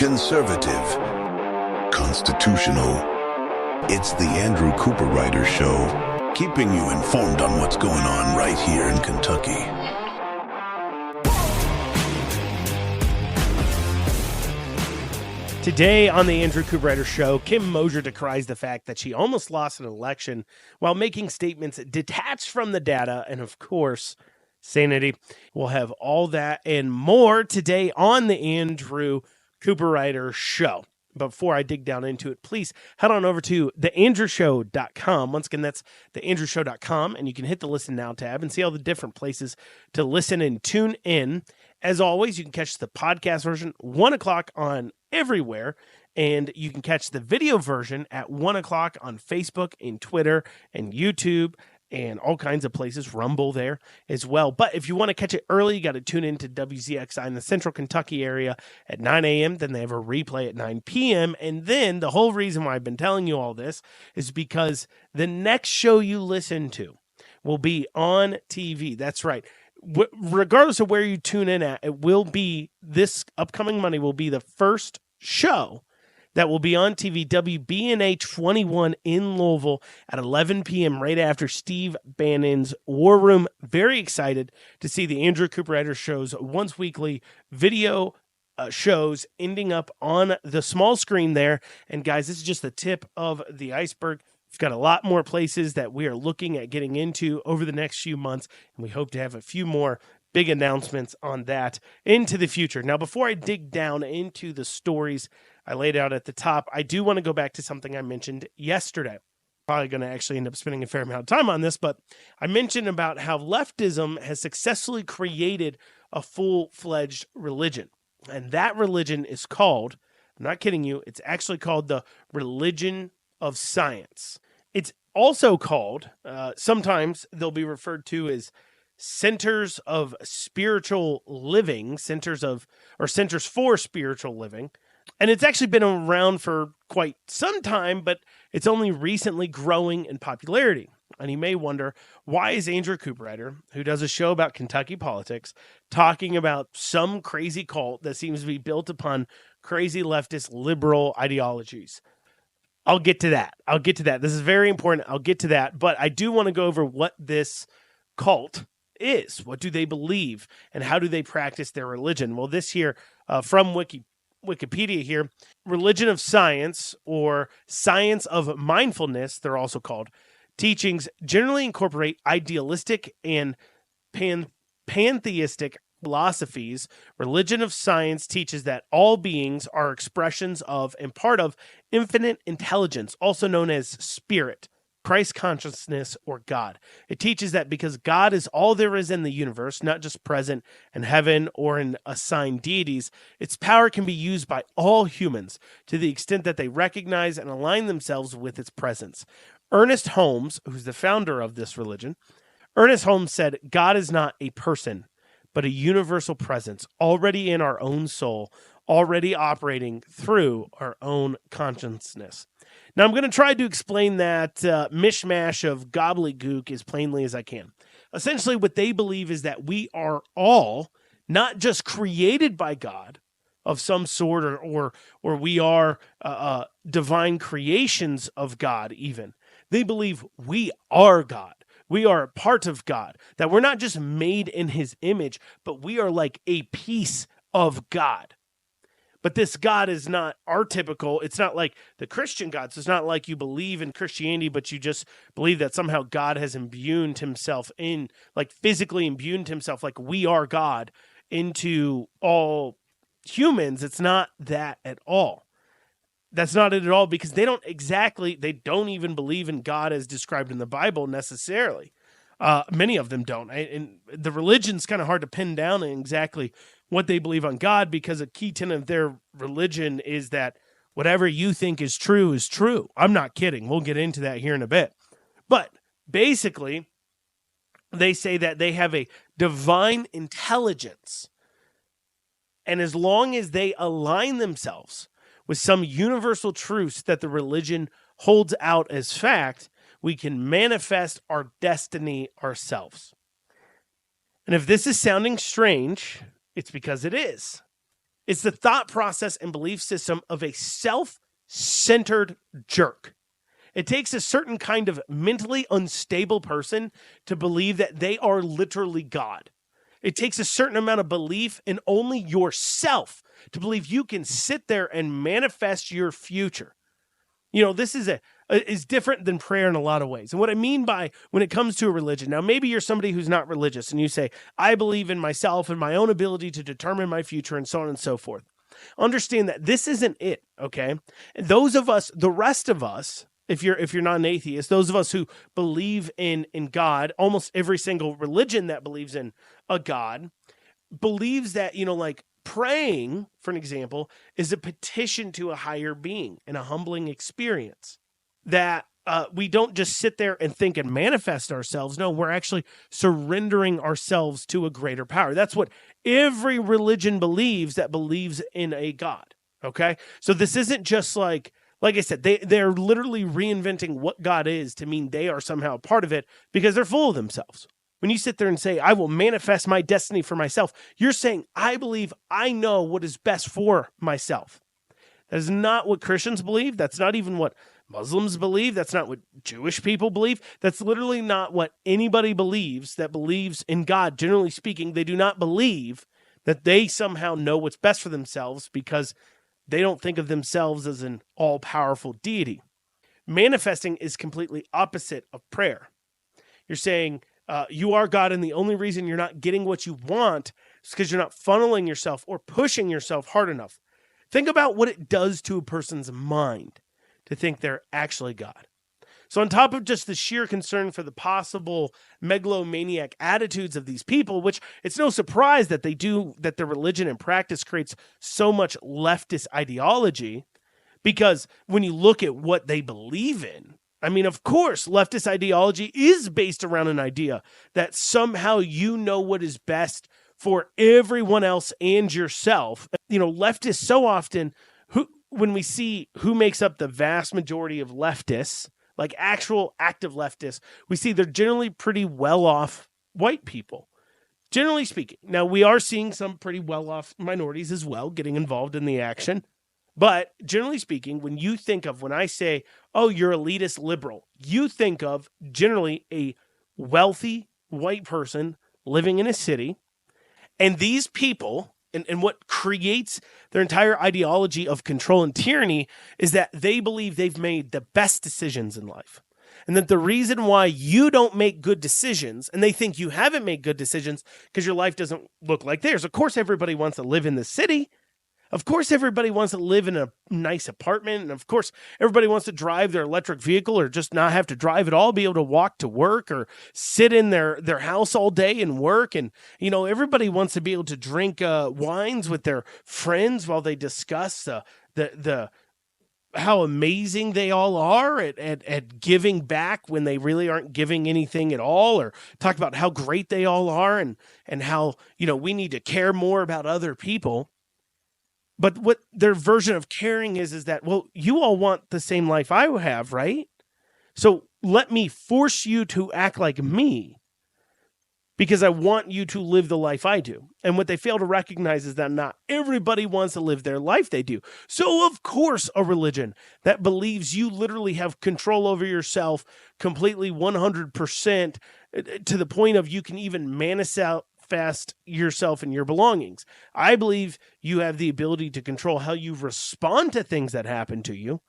conservative, constitutional. It's the Andrew Cooperrider Show, keeping you informed on what's going on right here in Kentucky. Today on the Andrew Cooperrider Show, Kim Moser decries the fact that she almost lost an election while making statements detached from the data and, of course, sanity. We'll have all that and more today on the Andrew Cooperrider Show. But before I dig down into it, please head on over to theandrewshow.com. Once again, that's theandrewshow.com, and you can hit the Listen Now tab and see all the different places to listen and tune in. As always, you can catch the podcast version 1 o'clock on everywhere, and you can catch the video version at 1 o'clock on Facebook and Twitter and YouTube and all kinds of places, Rumble there as well. But if you want to catch it early, you got to tune into WZXI in the Central Kentucky area at 9 a.m. Then they have a replay at 9 p.m. And then the whole reason why I've been telling you all this is because the next show you listen to will be on TV. That's right. Regardless of where you tune in at, it will be this upcoming Monday will be the first show that will be on TV, WBNH 21 in Louisville at 11 p.m. right after Steve Bannon's War Room. Very excited to see the Andrew Cooperrider Show's once weekly video shows ending up on the small screen there. And guys, this is just the tip of the iceberg. We've got a lot more places that we are looking at getting into over the next few months, and we hope to have a few more big announcements on that into the future. Now, before I dig down into the stories I laid out at the top, I do want to go back to something I mentioned yesterday. Probably going to actually end up spending a fair amount of time on this, but I mentioned about how leftism has successfully created a full-fledged religion. And that religion is called, I'm not kidding you, it's actually called the religion of science. It's also called, sometimes they'll be referred to as centers of spiritual living, centers for spiritual living. And it's actually been around for quite some time, but it's only recently growing in popularity. And you may wonder, why is Andrew Cooperrider, who does a show about Kentucky politics, talking about some crazy cult that seems to be built upon crazy leftist liberal ideologies? I'll get to that. This is very important. I'll get to that. But I do want to go over what this cult is. What do they believe? And how do they practice their religion? Well, this here from Wikipedia here, religion of science or science of mindfulness, they're also called, teachings generally incorporate idealistic and pantheistic philosophies. Religion of science teaches that all beings are expressions of and part of infinite intelligence, also known as spirit, Christ consciousness, or God. It teaches that because God is all there is in the universe, not just present in heaven or in assigned deities, its power can be used by all humans to the extent that they recognize and align themselves with its presence. Ernest Holmes, who's the founder of this religion, Ernest Holmes said, God is not a person, but a universal presence already in our own soul, already operating through our own consciousness. Now, I'm going to try to explain that mishmash of gobbledygook as plainly as I can. Essentially, what they believe is that we are all not just created by God of some sort, or we are divine creations of God even. They believe we are God. We are a part of God, that we're not just made in his image, but we are like a piece of God. But this God is not our typical, it's not like the Christian God. So it's not like you believe in Christianity, but you just believe that somehow God has imbued himself in, like physically imbued himself, like we are God, into all humans. It's not that at all. That's not it at all, because they don't even believe in God as described in the Bible necessarily. Many of them don't. And the religion's kind of hard to pin down exactly what they believe on God, because a key tenet of their religion is that whatever you think is true is true. I'm not kidding. We'll get into that here in a bit. But basically, they say that they have a divine intelligence. And as long as they align themselves with some universal truths that the religion holds out as fact, we can manifest our destiny ourselves. And if this is sounding strange, it's because it is. It's the thought process and belief system of a self-centered jerk. It takes a certain kind of mentally unstable person to believe that they are literally God. It takes a certain amount of belief in only yourself to believe you can sit there and manifest your future. This is different than prayer in a lot of ways. And what I mean by when it comes to a religion, now maybe you're somebody who's not religious and you say, I believe in myself and my own ability to determine my future and so on and so forth. Understand that this isn't it, okay? Those of us, the rest of us, if you're not an atheist, those of us who believe in God, almost every single religion that believes in a God, believes that, like praying, for an example, is a petition to a higher being and a humbling experience. That we don't just sit there and think and manifest ourselves. No, we're actually surrendering ourselves to a greater power. That's what every religion believes that believes in a God, okay? So this isn't just like I said, they're literally reinventing what God is to mean they are somehow part of it because they're full of themselves. When you sit there and say, I will manifest my destiny for myself, you're saying, I believe I know what is best for myself. That is not what Christians believe. That's not even what Muslims believe. That's not what Jewish people believe. That's literally not what anybody believes that believes in God. Generally speaking, they do not believe that they somehow know what's best for themselves because they don't think of themselves as an all-powerful deity. Manifesting is completely opposite of prayer. You're saying you are God, and the only reason you're not getting what you want is because you're not funneling yourself or pushing yourself hard enough. Think about what it does to a person's mind to think they're actually God. So on top of just the sheer concern for the possible megalomaniac attitudes of these people, which it's no surprise that they do, that their religion and practice creates so much leftist ideology, because when you look at what they believe in, I mean, of course, leftist ideology is based around an idea that somehow you know what is best for everyone else and yourself. Leftists so often, when we see who makes up the vast majority of leftists, like actual active leftists, we see they're generally pretty well-off white people, generally speaking. Now, we are seeing some pretty well-off minorities as well getting involved in the action. But generally speaking, when I say, oh, you're elitist liberal, you think of generally a wealthy white person living in a city. And these people, and what creates their entire ideology of control and tyranny is that they believe they've made the best decisions in life. And that the reason why you don't make good decisions, and they think you haven't made good decisions because your life doesn't look like theirs. Of course, everybody wants to live in the city. Of course, everybody wants to live in a nice apartment. And of course, everybody wants to drive their electric vehicle or just not have to drive at all, be able to walk to work or sit in their house all day and work. And, everybody wants to be able to drink wines with their friends while they discuss the how amazing they all are at giving back when they really aren't giving anything at all, or talk about how great they all are and how, we need to care more about other people. But what their version of caring is that, well, you all want the same life I have, right? So let me force you to act like me because I want you to live the life I do. And what they fail to recognize is that not everybody wants to live their life they do. So, of course, a religion that believes you literally have control over yourself completely 100% to the point of you can even manifest yourself and your belongings. I believe you have the ability to control how you respond to things that happen to you,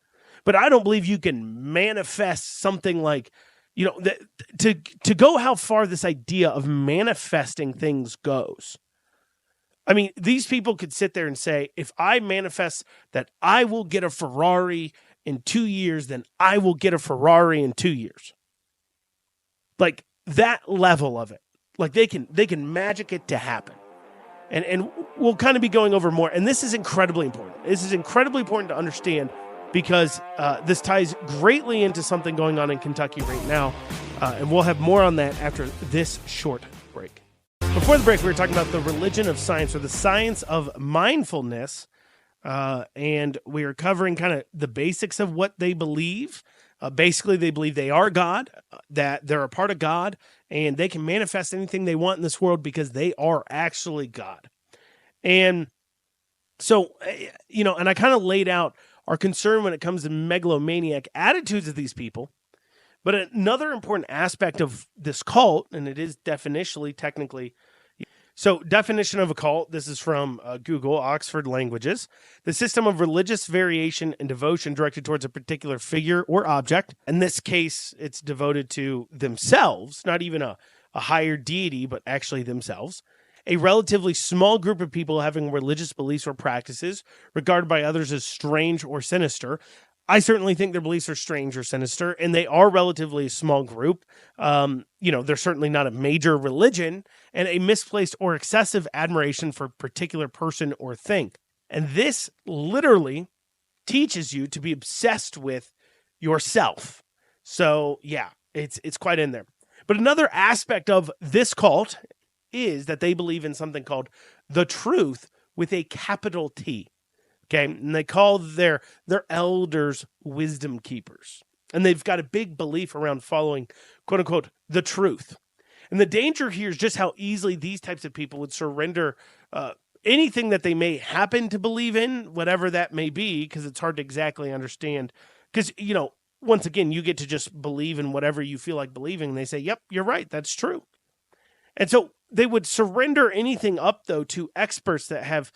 but I don't believe you can manifest something like, to go how far this idea of manifesting things goes. I mean, these people could sit there and say, if I manifest that I will get a Ferrari in 2 years, then I will get a Ferrari in 2 years. Like that level of it. Like they can magic it to happen. And we'll kind of be going over more. And this is incredibly important. This is incredibly important to understand because this ties greatly into something going on in Kentucky right now. And we'll have more on that after this short break. Before the break, we were talking about the religion of science, or the science of mindfulness. And we are covering kind of the basics of what they believe. Basically, they believe they are God, that they're a part of God, and they can manifest anything they want in this world because they are actually God. And So, and I kind of laid out our concern when it comes to megalomaniac attitudes of these people. But another important aspect of this cult, and it is definitionally, technically, so definition of a cult, this is from Google, Oxford Languages. The system of religious variation and devotion directed towards a particular figure or object. In this case, it's devoted to themselves, not even a higher deity, but actually themselves. A relatively small group of people having religious beliefs or practices regarded by others as strange or sinister. I certainly think their beliefs are strange or sinister, and they are relatively a small group. They're certainly not a major religion, and a misplaced or excessive admiration for a particular person or thing. And this literally teaches you to be obsessed with yourself. So, yeah, it's quite in there. But another aspect of this cult is that they believe in something called the truth with a capital T. Okay, and they call their elders wisdom keepers. And they've got a big belief around following, quote unquote, the truth. And the danger here is just how easily these types of people would surrender anything that they may happen to believe in, whatever that may be, because it's hard to exactly understand. Because, once again, you get to just believe in whatever you feel like believing. And they say, yep, you're right, that's true. And so they would surrender anything up, though, to experts that have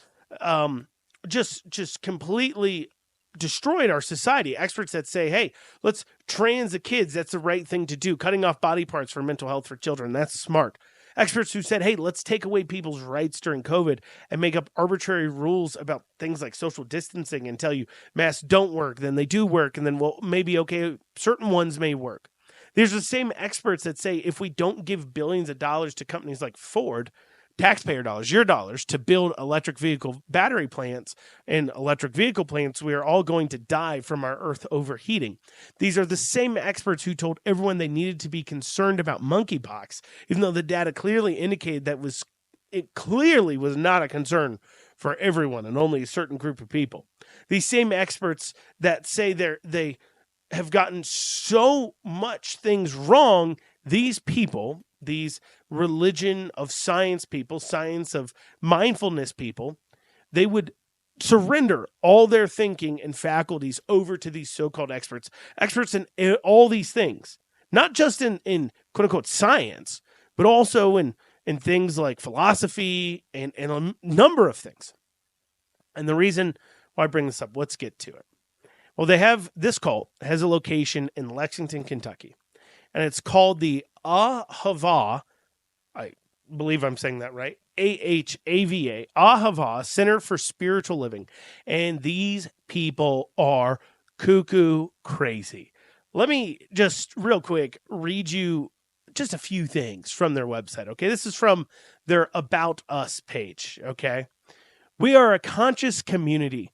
just completely destroyed our society. Experts that say, hey, let's trans the kids. That's the right thing to do. Cutting off body parts for mental health for children. That's smart. Experts who said, hey, let's take away people's rights during COVID and make up arbitrary rules about things like social distancing and tell you masks don't work, then they do work, and then, well, maybe, okay, certain ones may work. There's the same experts that say if we don't give billions of dollars to companies like Ford, taxpayer dollars, your dollars, to build electric vehicle battery plants and electric vehicle plants, we are all going to die from our earth overheating. These are the same experts who told everyone they needed to be concerned about monkeypox, even though the data clearly indicated that it clearly was not a concern for everyone and only a certain group of people. These same experts that say they have gotten so much things wrong, these people, these religion of science people, science of mindfulness people, they would surrender all their thinking and faculties over to these so-called experts in all these things, not just in quote unquote science, but also in things like philosophy and a number of things. And the reason why I bring this up, let's get to it. Well, this cult has a location in Lexington, Kentucky, and it's called the Ahava, I believe I'm saying that right, AHAVA, Ahava Center for Spiritual Living. And these people are cuckoo crazy. Let me just real quick read you just a few things from their website, okay? This is from their About Us page, okay? We are a conscious community.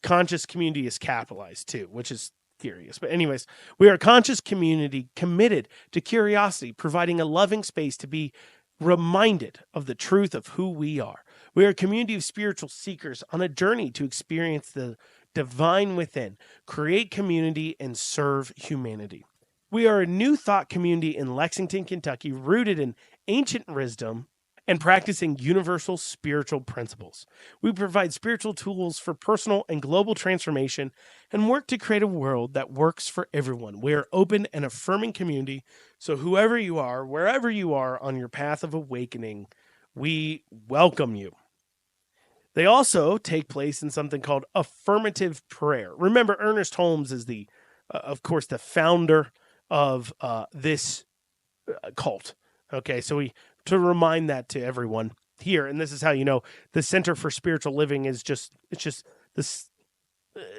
Conscious community is capitalized too, which is curious. But anyways, we are a conscious community committed to curiosity, providing a loving space to be reminded of the truth of who we are. We are a community of spiritual seekers on a journey to experience the divine within, create community, and serve humanity. We are a new thought community in Lexington, Kentucky, rooted in ancient wisdom and practicing universal spiritual principles. We provide spiritual tools for personal and global transformation and work to create a world that works for everyone. We are open and affirming community, so whoever you are, wherever you are on your path of awakening, we welcome you. They also take place in something called affirmative prayer. Remember, Ernest Holmes is of course, the founder of this cult. Okay, so to remind that to everyone here, and this is how you know the Center for Spiritual Living is just this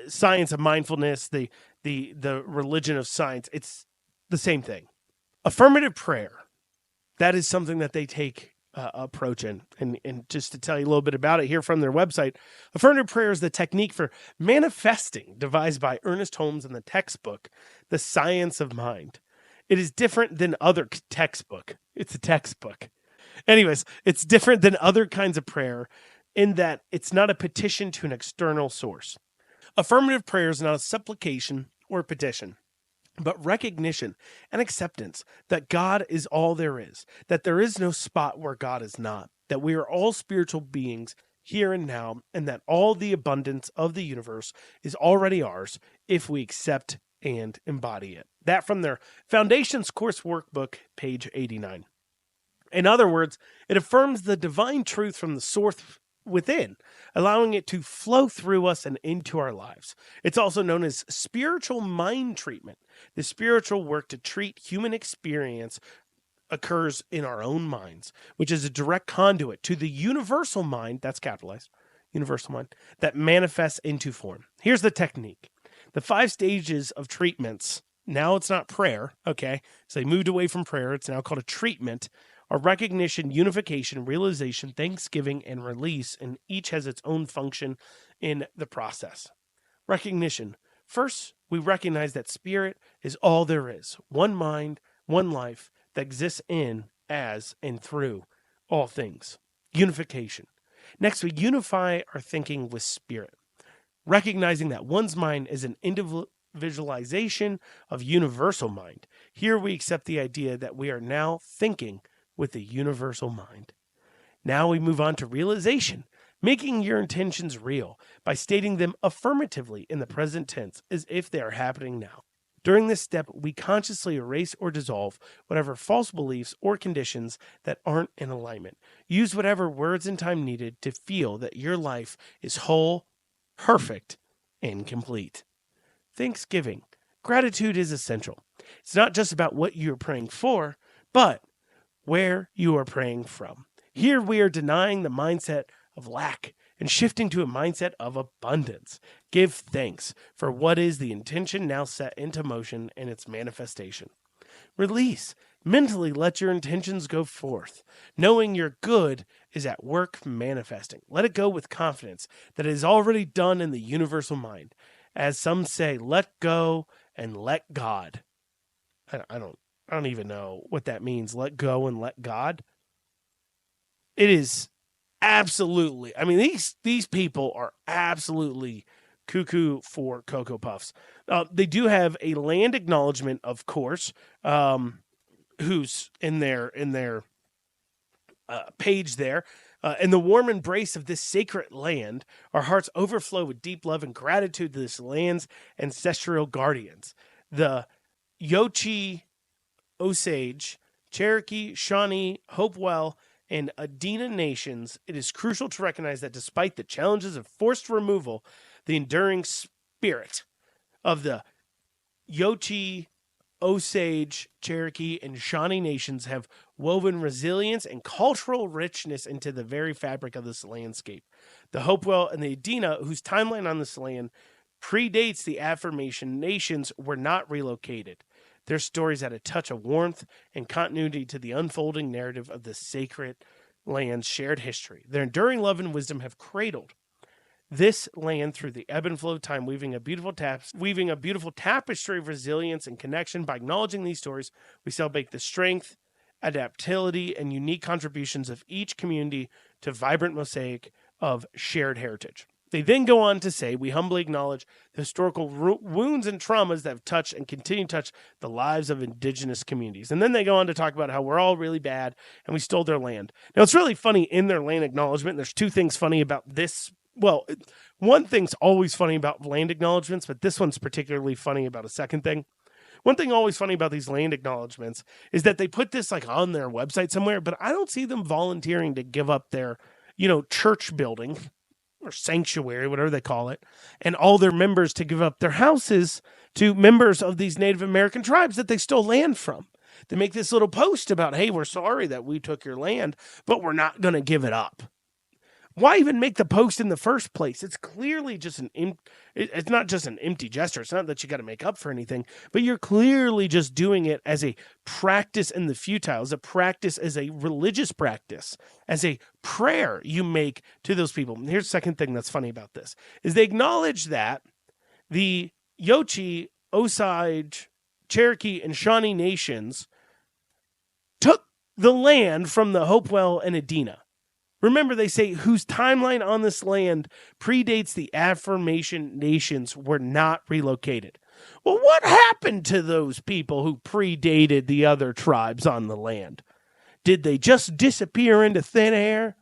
science of mindfulness, the religion of science. It's the same thing. Affirmative prayer, that is something that they take approach in. And just to tell you a little bit about it here from their website, affirmative prayer is the technique for manifesting devised by Ernest Holmes in the textbook, The Science of Mind. It is different than other textbook. It's a textbook. Anyways, it's different than other kinds of prayer in that it's not a petition to an external source. Affirmative prayer is not a supplication or petition, but recognition and acceptance that God is all there is, that there is no spot where God is not, that we are all spiritual beings here and now, and that all the abundance of the universe is already ours if we accept and embody it. That from their Foundations Course Workbook, page 89. In other words, it affirms the divine truth from the source within, allowing it to flow through us and into our lives. It's also known as spiritual mind treatment. The spiritual work to treat human experience occurs in our own minds, which is a direct conduit to the universal mind, that's capitalized, universal mind, that manifests into form. Here's the technique. The 5 stages of treatments, now it's not prayer, okay? So they moved away from prayer. It's now called a treatment, are recognition, unification, realization, thanksgiving, and release, and each has its own function in the process. Recognition. First, we recognize that spirit is all there is, one mind, one life that exists in, as, and through all things. Unification. Next, we unify our thinking with spirit, recognizing that one's mind is an individualization of universal mind. Here we accept the idea that we are now thinking with the universal mind. Now we move on to realization, making your intentions real by stating them affirmatively in the present tense as if they are happening now. During this step, we consciously erase or dissolve whatever false beliefs or conditions that aren't in alignment. Use whatever words and time needed to feel that your life is whole, perfect, and complete. Thanksgiving. Gratitude is essential. It's not just about what you're praying for, but where you are praying from. Here we are denying the mindset of lack and shifting to a mindset of abundance. Give thanks for what is the intention now set into motion and its manifestation. Release. Mentally let your intentions go forth, knowing your good is at work manifesting. Let it go with confidence that it is already done in the universal mind. As some say, let go and let God. I don't even know what that means. Let go and let God. It is absolutely. I mean, these people are absolutely cuckoo for Cocoa Puffs. They do have a land acknowledgement, of course, who's in their page there. In the warm embrace of this sacred land, our hearts overflow with deep love and gratitude to this land's ancestral guardians. The Yochi, Osage, Cherokee, Shawnee, Hopewell, and Adena nations, it is crucial to recognize that despite the challenges of forced removal, the enduring spirit of the Yochi, Osage, Cherokee, and Shawnee nations have woven resilience and cultural richness into the very fabric of this landscape. The Hopewell and the Adena, whose timeline on this land predates the Affirmation nations, were not relocated. Their stories add a touch of warmth and continuity to the unfolding narrative of the sacred land's shared history. Their enduring love and wisdom have cradled this land through the ebb and flow of time, weaving a beautiful tapestry of resilience and connection. By acknowledging these stories, we celebrate the strength, adaptability, and unique contributions of each community to a vibrant mosaic of shared heritage. They then go on to say, we humbly acknowledge the historical wounds and traumas that have touched and continue to touch the lives of indigenous communities. And then they go on to talk about how we're all really bad and we stole their land. Now, it's really funny in their land acknowledgement. There's 2 things funny about this. Well, one thing's always funny about land acknowledgements, but this one's particularly funny about a second thing. One thing always funny about these land acknowledgements is that they put this like on their website somewhere, but I don't see them volunteering to give up their, church building or sanctuary, whatever they call it, and all their members to give up their houses to members of these Native American tribes that they stole land from. They make this little post about, hey, we're sorry that we took your land, but we're not going to give it up. Why even make the post in the first place? It's clearly just it's not just an empty gesture. It's not that you got to make up for anything, but you're clearly just doing it as a practice in the futile, as a practice, as a religious practice, as a prayer you make to those people. And here's the second thing that's funny about this, is they acknowledge that the Yochi, Osage, Cherokee, and Shawnee nations took the land from the Hopewell and Adena. Remember, they say whose timeline on this land predates the Affirmation nations were not relocated. Well, what happened to those people who predated the other tribes on the land? Did they just disappear into thin air?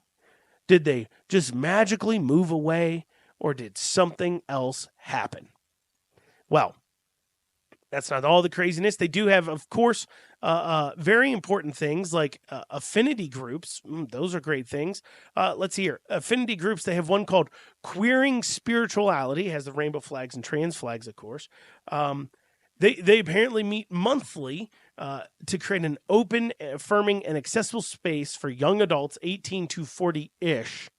Did they just magically move away, or did something else happen? Well, that's not all the craziness. They do have, of course, very important things like affinity groups. Those are great things. Let's see here. Affinity groups, they have one called Queering Spirituality. It has the rainbow flags and trans flags, of course. They apparently meet monthly to create an open, affirming, and accessible space for young adults 18 to 40-ish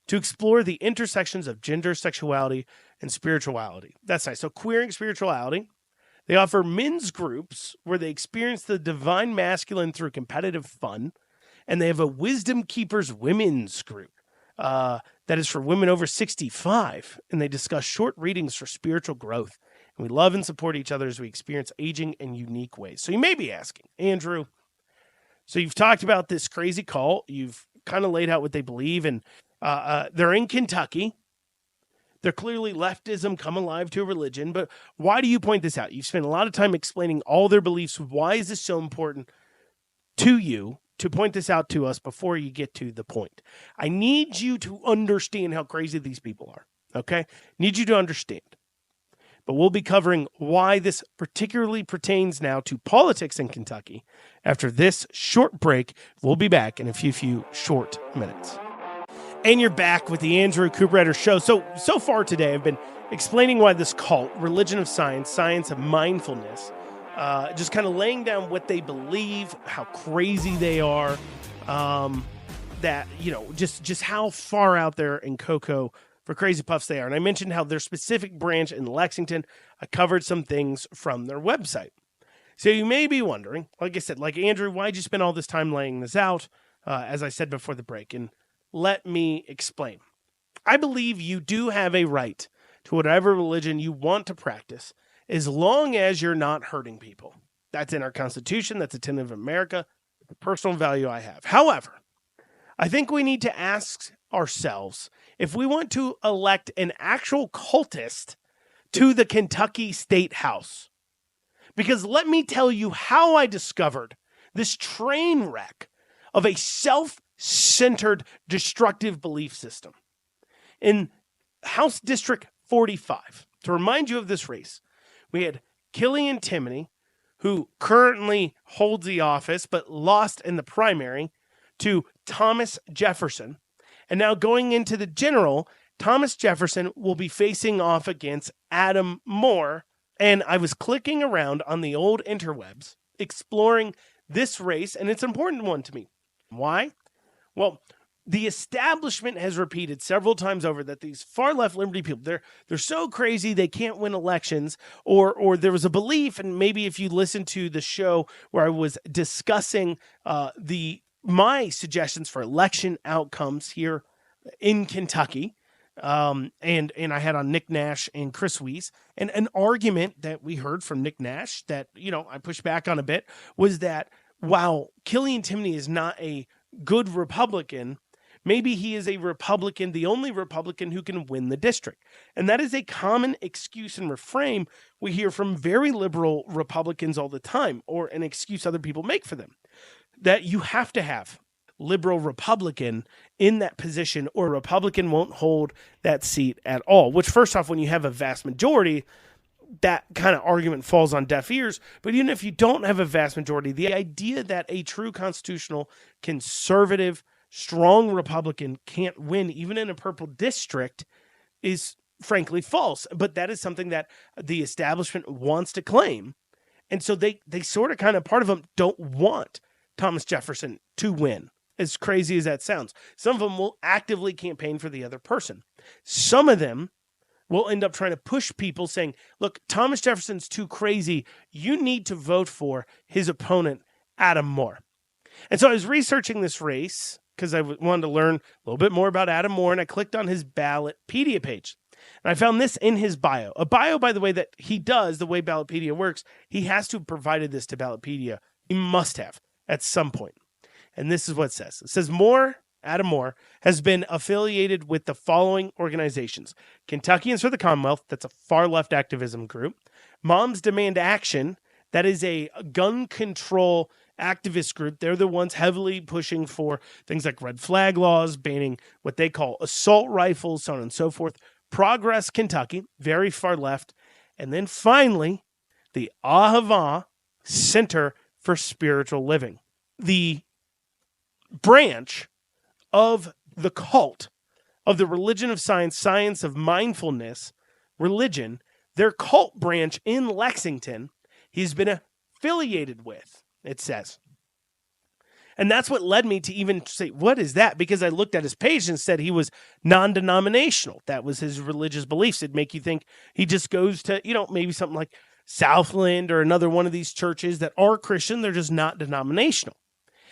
to explore the intersections of gender, sexuality, and spirituality. That's nice. So Queering Spirituality. They offer men's groups where they experience the divine masculine through competitive fun. And they have a Wisdom Keepers women's group that is for women over 65. And they discuss short readings for spiritual growth. And we love and support each other as we experience aging in unique ways. So you may be asking, Andrew, so you've talked about this crazy cult. You've kind of laid out what they believe. And they're in Kentucky. They're clearly leftism come alive to a religion. But why do you point this out? You've spent a lot of time explaining all their beliefs. Why is this so important to you to point this out to us before you get to the point? I need you to understand how crazy these people are. Okay? Need you to understand. But we'll be covering why this particularly pertains now to politics in Kentucky. After this short break, we'll be back in a few short minutes. And you're back with the Andrew Cooperrider Show. So far today, I've been explaining why this cult, religion of science, science of mindfulness, just kind of laying down what they believe, how crazy they are, that, just how far out there in Cocoa for crazy puffs they are. And I mentioned how their specific branch in Lexington, I covered some things from their website. So you may be wondering, like I said, like Andrew, why'd you spend all this time laying this out, as I said before the break? And let me explain. I believe you do have a right to whatever religion you want to practice, as long as you're not hurting people. That's in our Constitution. That's a tenet of America. The personal value I have. However, I think we need to ask ourselves if we want to elect an actual cultist to the Kentucky State House. Because let me tell you how I discovered this train wreck of a self-centered, destructive belief system. In House District 45, to remind you of this race, we had Killian Timoney, who currently holds the office but lost in the primary, to Thomas Jefferson. And now going into the general, Thomas Jefferson will be facing off against Adam Moore. And I was clicking around on the old interwebs, exploring this race, and it's an important one to me. Why? Well, the establishment has repeated several times over that these far-left liberty people, they're so crazy they can't win elections, or there was a belief, and maybe if you listen to the show where I was discussing my suggestions for election outcomes here in Kentucky, and I had on Nick Nash and Chris Weiss, and an argument that we heard from Nick Nash that, I pushed back on a bit, was that while Killian Timoney is not a good Republican, maybe he is a Republican, the only Republican who can win the district. And that is a common excuse and refrain we hear from very liberal Republicans all the time, or an excuse other people make for them, that you have to have liberal Republican in that position or a Republican won't hold that seat at all. Which, first off, when you have a vast majority, that kind of argument falls on deaf ears. But even if you don't have a vast majority, the idea that a true constitutional, conservative, strong Republican can't win even in a purple district is frankly false. But that is something that the establishment wants to claim. And so they sort of kind of, part of them don't want Thomas Jefferson to win, as crazy as that sounds. Some of them will actively campaign for the other person. Some of them will end up trying to push people saying, look, Thomas Jefferson's too crazy. You need to vote for his opponent, Adam Moore. And so I was researching this race because I wanted to learn a little bit more about Adam Moore, and I clicked on his Ballotpedia page. And I found this in his bio. A bio, by the way, that he does, the way Ballotpedia works, he has to have provided this to Ballotpedia. He must have at some point. And this is what it says. It says, Adam Moore has been affiliated with the following organizations: Kentuckians for the Commonwealth, that's a far-left activism group; Moms Demand Action, that is a gun control activist group. They're the ones heavily pushing for things like red flag laws, banning what they call assault rifles, so on and so forth. Progress Kentucky, very far left. And then finally, the Ahava Center for Spiritual Living, the branch of the cult of the religion of science, science of mindfulness, religion, their cult branch in Lexington, he's been affiliated with, it says. And that's what led me to even say, what is that? Because I looked at his page and said he was non-denominational. That was his religious beliefs. It'd make you think he just goes to, maybe something like Southland or another one of these churches that are Christian. They're just not denominational.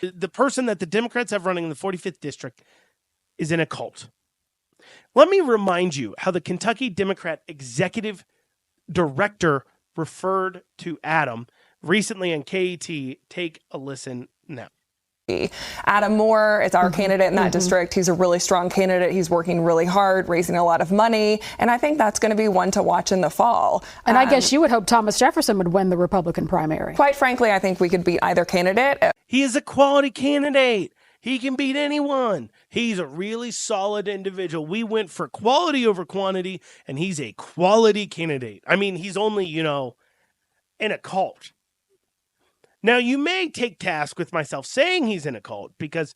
The person that the Democrats have running in the 45th district is in a cult. Let me remind you how the Kentucky Democrat executive director referred to Adam recently on KET. Take a listen now. Adam Moore is our candidate in that district. He's a really strong candidate. He's working really hard, raising a lot of money. And I think that's going to be one to watch in the fall. And I guess you would hope Thomas Jefferson would win the Republican primary. Quite frankly, I think we could beat either candidate. He is a quality candidate. He can beat anyone. He's a really solid individual. We went for quality over quantity, and he's a quality candidate. I mean, he's only, in a cult. Now, you may take task with myself saying he's in a cult because,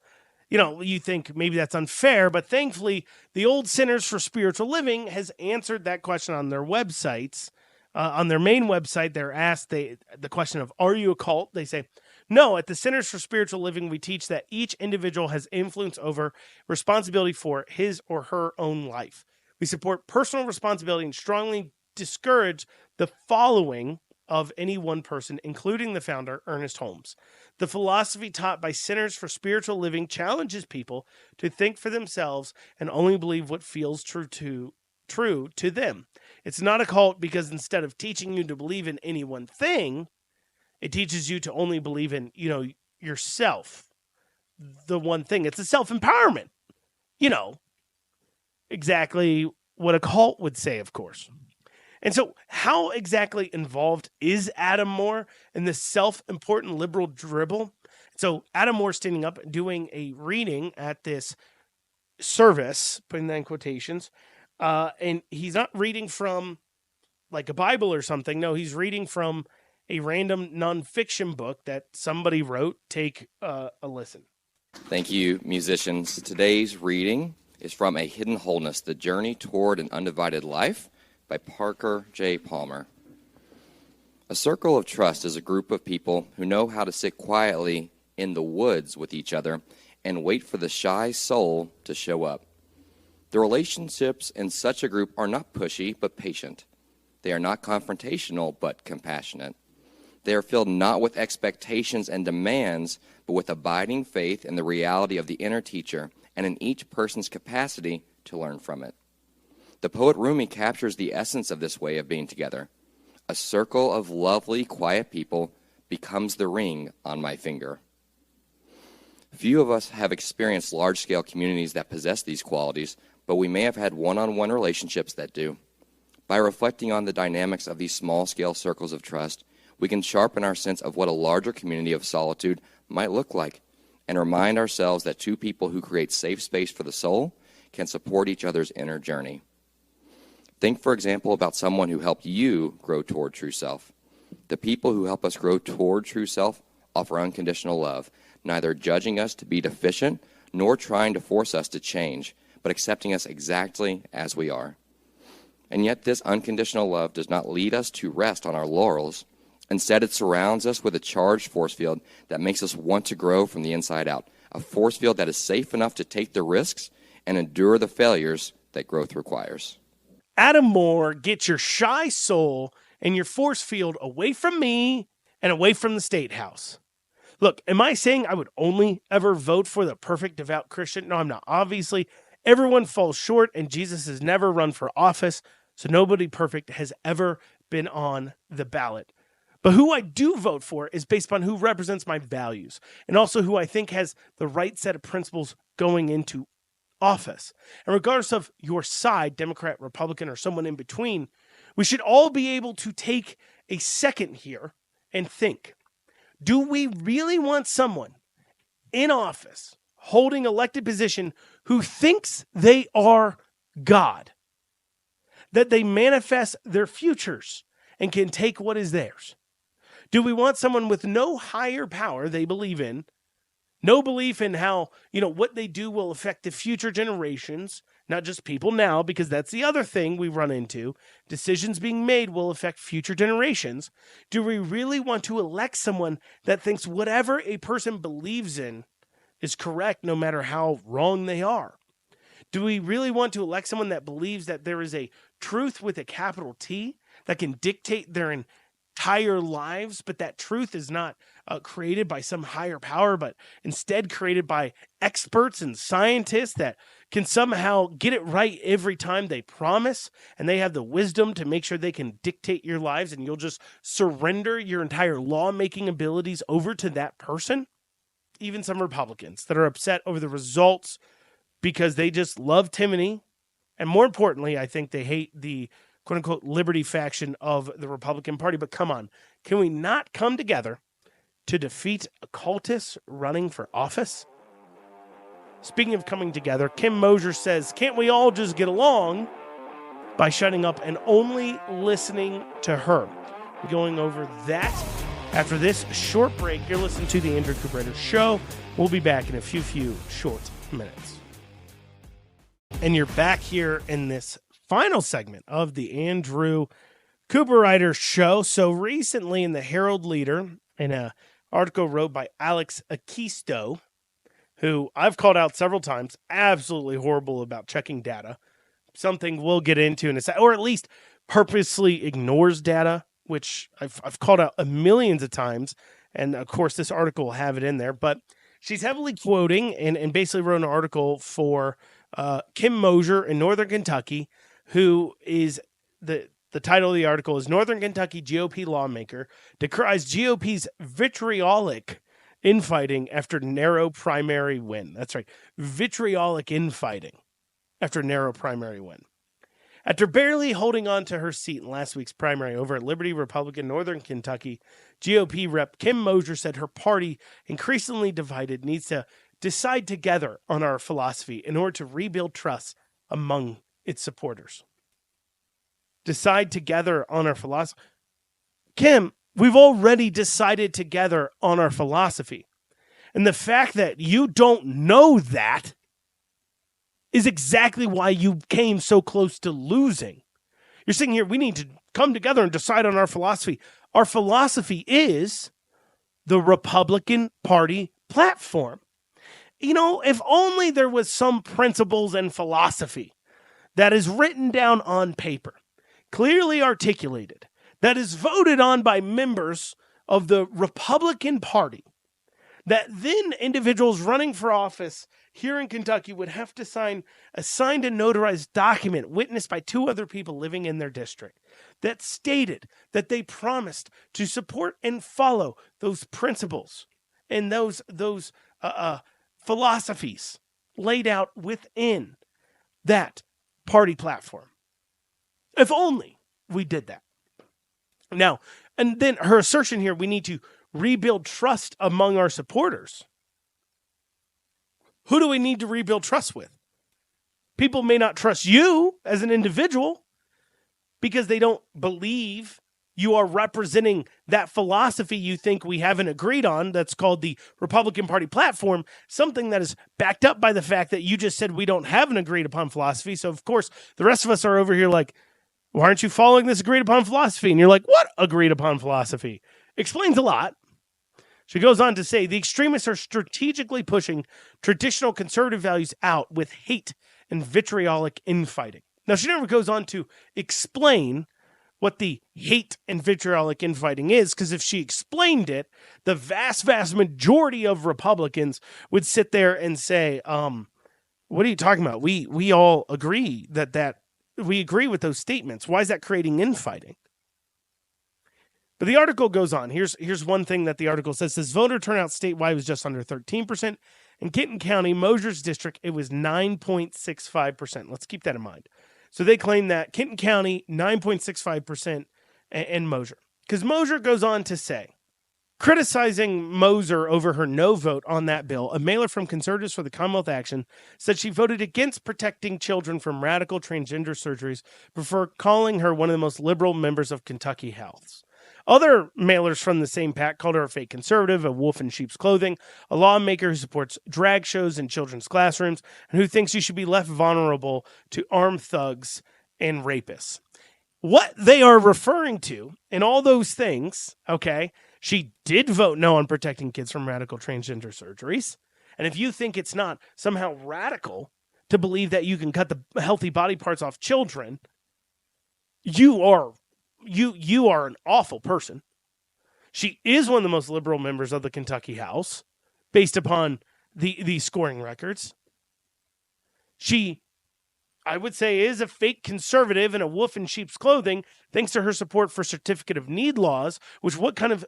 you think maybe that's unfair, but thankfully, the old Centers for Spiritual Living has answered that question on their websites. On their main website, they're asked the question of, are you a cult? They say, no, at the Centers for Spiritual Living, we teach that each individual has influence over responsibility for his or her own life. We support personal responsibility and strongly discourage the following of any one person, including the founder, Ernest Holmes. The philosophy taught by Centers for Spiritual Living challenges people to think for themselves and only believe what feels true to them. It's not a cult because instead of teaching you to believe in any one thing, it teaches you to only believe in, yourself, the one thing. It's a self-empowerment. Exactly what a cult would say, of course. And so how exactly involved is Adam Moore in this self-important liberal dribble? So Adam Moore standing up and doing a reading at this service, putting that in quotations, and he's not reading from like a Bible or something. No, he's reading from a random nonfiction book that somebody wrote. Take a listen. Thank you, musicians. Today's reading is from A Hidden Wholeness, The Journey Toward an Undivided Life by Parker J. Palmer. A circle of trust is a group of people who know how to sit quietly in the woods with each other and wait for the shy soul to show up. The relationships in such a group are not pushy but patient. They are not confrontational but compassionate. They are filled not with expectations and demands, but with abiding faith in the reality of the inner teacher and in each person's capacity to learn from it. The poet Rumi captures the essence of this way of being together. A circle of lovely, quiet people becomes the ring on my finger. Few of us have experienced large-scale communities that possess these qualities, but we may have had one-on-one relationships that do. By reflecting on the dynamics of these small-scale circles of trust, we can sharpen our sense of what a larger community of solitude might look like and remind ourselves that two people who create safe space for the soul can support each other's inner journey. Think, for example, about someone who helped you grow toward true self. The people who help us grow toward true self offer unconditional love, neither judging us to be deficient nor trying to force us to change, but accepting us exactly as we are. And yet this unconditional love does not lead us to rest on our laurels. Instead, it surrounds us with a charged force field that makes us want to grow from the inside out, a force field that is safe enough to take the risks and endure the failures that growth requires. Adam Moore, get your shy soul and your force field away from me and away from the State House. Look, am I saying I would only ever vote for the perfect devout Christian? No, I'm not. Obviously, everyone falls short, and Jesus has never run for office, so nobody perfect has ever been on the ballot. But who I do vote for is based upon who represents my values, and also who I think has the right set of principles going into office. And regardless of your side, Democrat, Republican, or someone in between, we should all be able to take a second here and think. Do we really want someone in office holding elected position who thinks they are God, that they manifest their futures and can take what is theirs? Do we want someone with no higher power they believe in, no belief in how, what they do will affect the future generations, not just people now, because that's the other thing we run into. Decisions being made will affect future generations. Do we really want to elect someone that thinks whatever a person believes in is correct, no matter how wrong they are? Do we really want to elect someone that believes that there is a truth with a capital T that can dictate their entire lives, but that truth is not created by some higher power, but instead created by experts and scientists that can somehow get it right every time they promise, and they have the wisdom to make sure they can dictate your lives, and you'll just surrender your entire lawmaking abilities over to that person? Even some Republicans that are upset over the results because they just love Timony, and more importantly, I think they hate the quote-unquote liberty faction of the Republican Party. But come on, can we not come together to defeat a cultist running for office? Speaking of coming together, Kim Moser says, can't we all just get along by shutting up and only listening to her? We're going over that after this short break. You're listening to the Andrew Cooperrider Show. We'll be back in a few short minutes. And you're back here in this final segment of the Andrew Cooperrider Show. So recently in the Herald Leader, in an article wrote by Alex Akisto, who I've called out several times, absolutely horrible about checking data, something we'll get into in a second, or at least purposely ignores data, which I've called out millions of times. And of course, this article will have it in there, but she's heavily quoting and basically wrote an article for Kim Moser in Northern Kentucky, who is the title of the article is Northern Kentucky GOP lawmaker decries GOP's vitriolic infighting after narrow primary win. That's right. Vitriolic infighting after narrow primary win. After barely holding on to her seat in last week's primary over at Liberty Republican Northern Kentucky, GOP Rep Kim Moser said her party, increasingly divided, needs to decide together on our philosophy in order to rebuild trust among its supporters. Decide together on our philosophy. Kim, we've already decided together on our philosophy. And the fact that you don't know that is exactly why you came so close to losing. You're saying here, we need to come together and decide on our philosophy. Our philosophy is the Republican Party platform. If only there was some principles and philosophy that is written down on paper, clearly articulated, that is voted on by members of the Republican Party, that then individuals running for office here in Kentucky would have to sign a signed and notarized document witnessed by two other people living in their district that stated that they promised to support and follow those principles and those philosophies laid out within that party platform. If only we did that. Now, and then her assertion here, we need to rebuild trust among our supporters. Who do we need to rebuild trust with? People may not trust you as an individual because they don't believe you are representing that philosophy you think we haven't agreed on. That's called the Republican Party platform, something that is backed up by the fact that you just said we don't have an agreed upon philosophy. So, of course, the rest of us are over here like, why aren't you following this agreed upon philosophy? And you're like, what agreed upon philosophy? Explains a lot. She goes on to say the extremists are strategically pushing traditional conservative values out with hate and vitriolic infighting. Now, she never goes on to explain what the hate and vitriolic infighting is, because if she explained it, the vast majority of Republicans would sit there and say, what are you talking about? We all agree that we agree with those statements. Why is that creating infighting? But the article goes on. Here's one thing that the article says. Voter turnout statewide was just under 13%. In Kenton County, Moser's district, it was 9.65%. Let's keep that in mind. So they claim that Kenton County, 9.65%, and Moser. Because Moser goes on to say Criticizing Moser over her no vote on that bill, a mailer from Conservatives for the Commonwealth Action said she voted against protecting children from radical transgender surgeries before calling her one of the most liberal members of Kentucky House. Other mailers from the same pack called her a fake conservative, a wolf in sheep's clothing, a lawmaker who supports drag shows in children's classrooms, and who thinks you should be left vulnerable to armed thugs and rapists. What they are referring to in all those things, okay, she did vote no on protecting kids from radical transgender surgeries. And if you think it's not somehow radical to believe that you can cut the healthy body parts off children, you are an awful person. She is one of the most liberal members of the Kentucky House, based upon the scoring records. She, I would say, is a fake conservative and a wolf in sheep's clothing, thanks to her support for certificate of need laws, which what kind of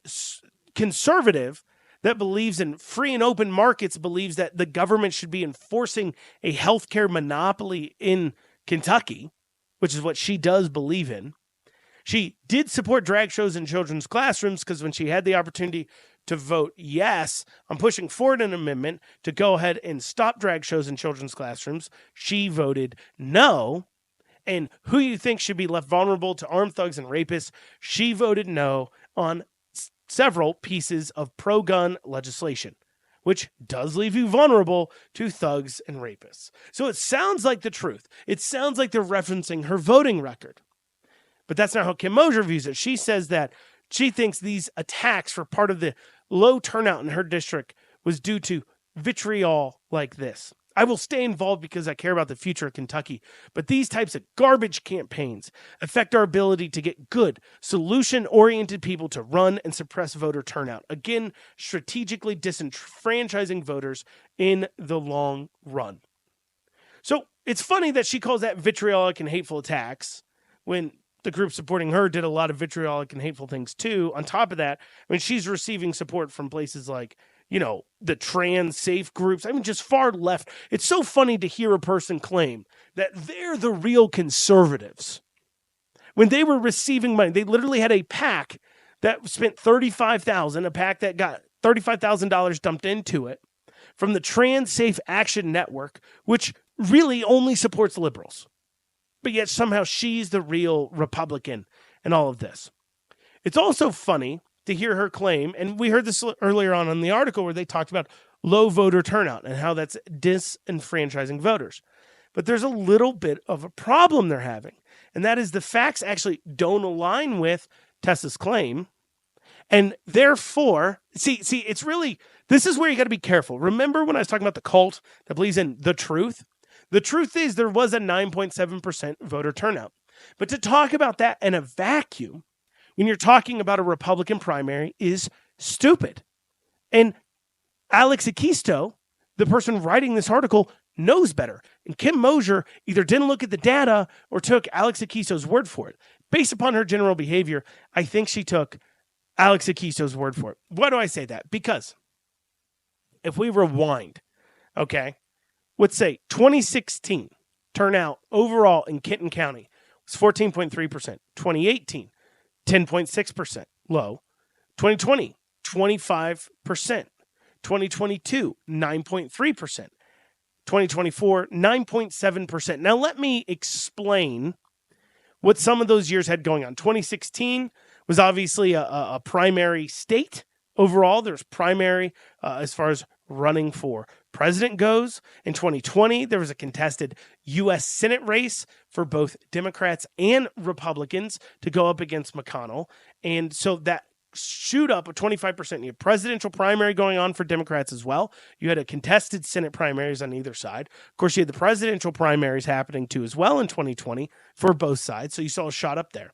conservative that believes in free and open markets believes that the government should be enforcing a healthcare monopoly in Kentucky, which is what she does believe in. She did support drag shows in children's classrooms because when she had the opportunity to vote yes on pushing forward an amendment to go ahead and stop drag shows in children's classrooms, she voted no. And who you think should be left vulnerable to armed thugs and rapists, she voted no on several pieces of pro-gun legislation, which does leave you vulnerable to thugs and rapists. So it sounds like the truth. It sounds like they're referencing her voting record. But that's not how Kim Moser views it. She says that she thinks these attacks for part of the low turnout in her district was due to vitriol like this. I will stay involved because I care about the future of Kentucky, but these types of garbage campaigns affect our ability to get good, solution-oriented people to run and suppress voter turnout. Again, strategically disenfranchising voters in the long run. So it's funny that she calls that vitriolic and hateful attacks when the group supporting her did a lot of vitriolic and hateful things too. On top of that, I mean, she's receiving support from places like, you know, the trans safe groups. I mean, just far left. It's so funny to hear a person claim that they're the real conservatives. When they were receiving money, they literally had a PAC that spent $35,000, a PAC that got $35,000 dumped into it from the Trans Safe Action Network, which really only supports liberals. But yet somehow she's the real Republican in all of this. It's also funny to hear her claim, and we heard this earlier on in the article where they talked about low voter turnout and how that's disenfranchising voters. But there's a little bit of a problem they're having, and that is the facts actually don't align with Tessa's claim. And therefore, see, it's really, this is where you got to be careful. Remember when I was talking about the cult that believes in the truth? The truth is there was a 9.7% voter turnout. But to talk about that in a vacuum, when you're talking about a Republican primary, is stupid. And Alex Akisto, the person writing this article, knows better. And Kim Moser either didn't look at the data or took Alex Akisto's word for it. Based upon her general behavior, I think she took Alex Akisto's word for it. Why do I say that? Because if we rewind, okay, let's say 2016 turnout overall in Kenton County was 14.3%. 2018, 10.6% low. 2020, 25%. 2022, 9.3%. 2024, 9.7%. Now let me explain what some of those years had going on. 2016 was obviously a primary state. Overall, there's primary as far as running for president goes. In 2020, there was a contested U.S. Senate race for both Democrats and Republicans to go up against McConnell. And so that shoot up a 25%. You had presidential primary going on for Democrats as well. You had a contested Senate primaries on either side. Of course, you had the presidential primaries happening too as well in 2020 for both sides. So you saw a shot up there.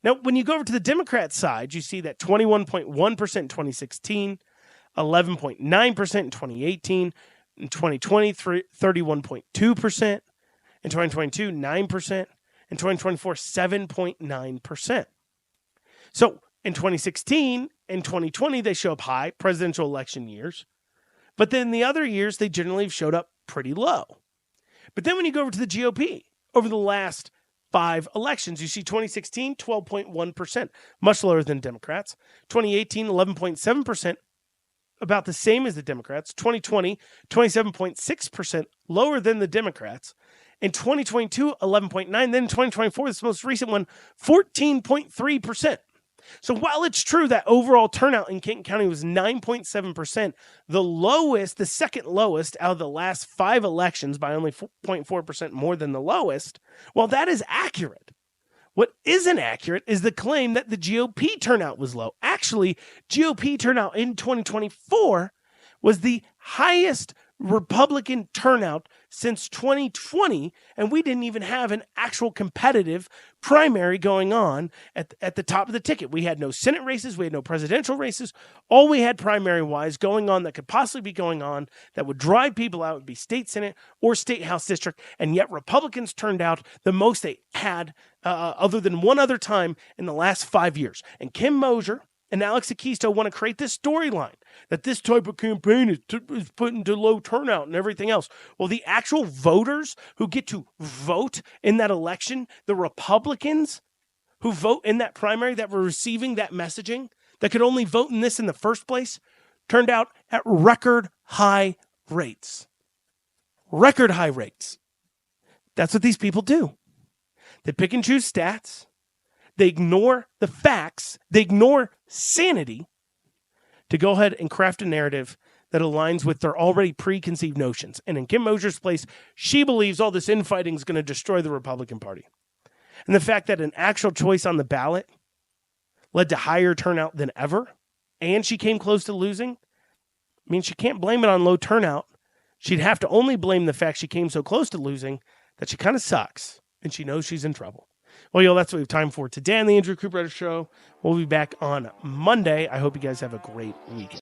Now, when you go over to the Democrat side, you see that 21.1% in 2016, 11.9% in 2018, in 2020, 31.2%, in 2022, 9%, in 2024, 7.9%. So in 2016 and 2020, they show up high, presidential election years. But then the other years, they generally have showed up pretty low. But then when you go over to the GOP, over the last 5 elections. You see 2016, 12.1%, much lower than Democrats. 2018, 11.7%, about the same as the Democrats. 2020, 27.6%, lower than the Democrats. In 2022, 11.9%. Then in 2024, this most recent one, 14.3%. So while it's true that overall turnout in Kenton County was 9.7%, the lowest, the second lowest out of the last 5 elections by only 0.4% more than the lowest, well, that is accurate. What isn't accurate is the claim that the GOP turnout was low. Actually, GOP turnout in 2024 was the highest Republican turnout since 2020, and we didn't even have an actual competitive primary going on at the top of the ticket. We had no Senate races, we had no presidential races. All we had primary-wise going on that could possibly be going on that would drive people out would be state Senate or state House district, and yet Republicans turned out the most they had other than one other time in the last 5 years. And Kim Moser and Alex Akisto want to create this storyline that this type of campaign is put into low turnout and everything else. Well, the actual voters who get to vote in that election, the Republicans who vote in that primary that were receiving that messaging, that could only vote in this in the first place, turned out at record high rates. Record high rates. That's what these people do. They pick and choose stats. They ignore the facts. They ignore sanity to go ahead and craft a narrative that aligns with their already preconceived notions. And in Kim Moser's place, she believes all this infighting is going to destroy the Republican Party. And the fact that an actual choice on the ballot led to higher turnout than ever, and she came close to losing, means she can't blame it on low turnout. She'd have to only blame the fact she came so close to losing that she kind of sucks, and she knows she's in trouble. Well, y'all, that's what we have time for today on the Andrew Cooperrider Show. We'll be back on Monday. I hope you guys have a great weekend.